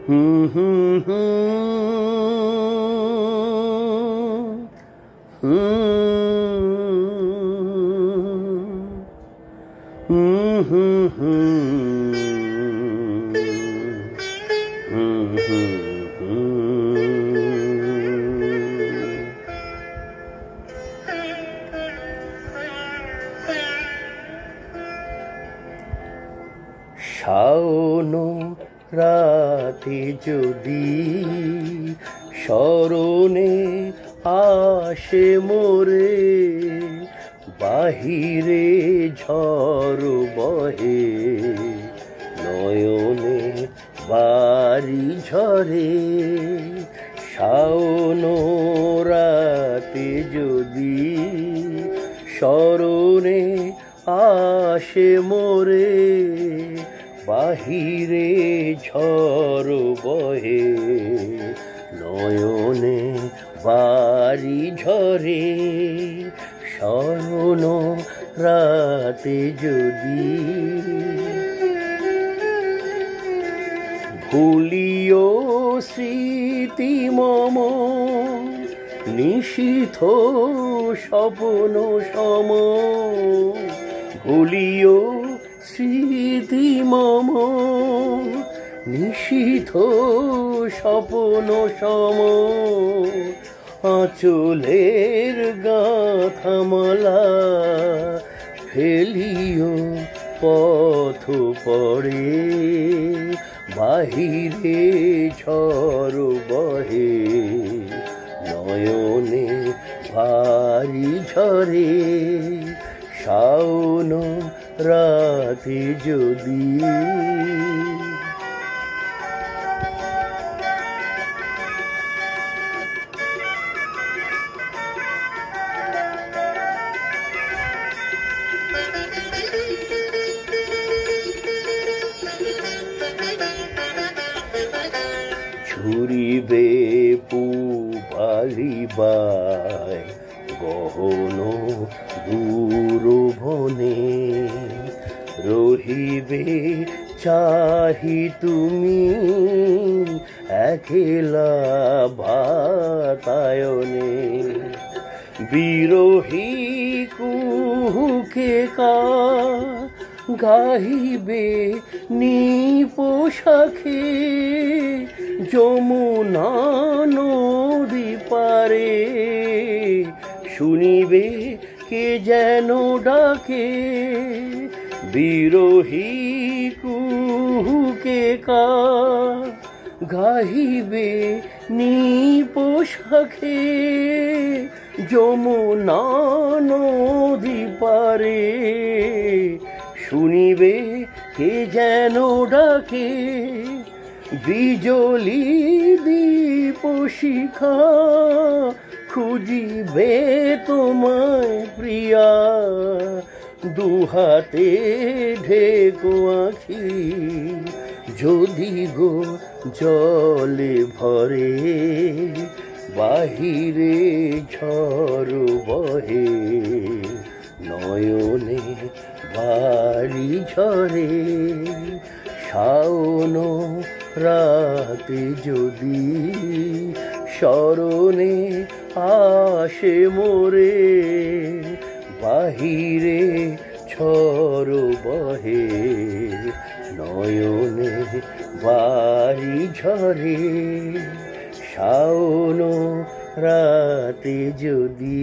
হুম হুম হুম হুম হুম হুম শাওন রাতে যদি স্মরণে আসে মোরে, বাহিরে ঝড় বহে নয়নে বাড়ি ঝরে। শাওন রাতে যদি স্মরণে আসে মোরে, বাহিরে ঝড় বহে নয়নে বাড়ি ঝরে। শাওন রাতে যদি ভুলিও স্মৃতি মম নিশীথ স্বপ্ন সম, ভুলিও স্মৃতি মম নিশীথ স্বপ্ন সম। আঁচলের গাঁথামালা ফেলিও পথ পড়ে, বাহিরে ঝড় বহে নয়নে ভারী ঝরে। শাওন রাতে যদি ছুরিবে পুবালিবায় গহন দূর বনে, রহিবে চাহি তুমি একলা বাতায়নে। বিরহী কুহুকে কা গাহিবে নিপোষাখে, যমুনা নদী পারে শুনিবে কে যেন ডাকে। বিরহী কুহুকে কা গাহিবে নিপোষাখে, যমুনা নদী পারে শুনিবে কে যেন ডাকে। বিজলি দীপ শিখা খুঁজিবে তোমায় প্রিয়া, দুহাতে ঢেকো আঁখি যদি গো জলে ভরে, বাহিরে ঝড় বহে নয়নে বাড়ি ঝরে। শাওন রাতে যদি স্মরণে আসে মোরে, বাহিরে ঝড় বহে নয়নে বাড়ি ঝরে। শাওন রাতে যদি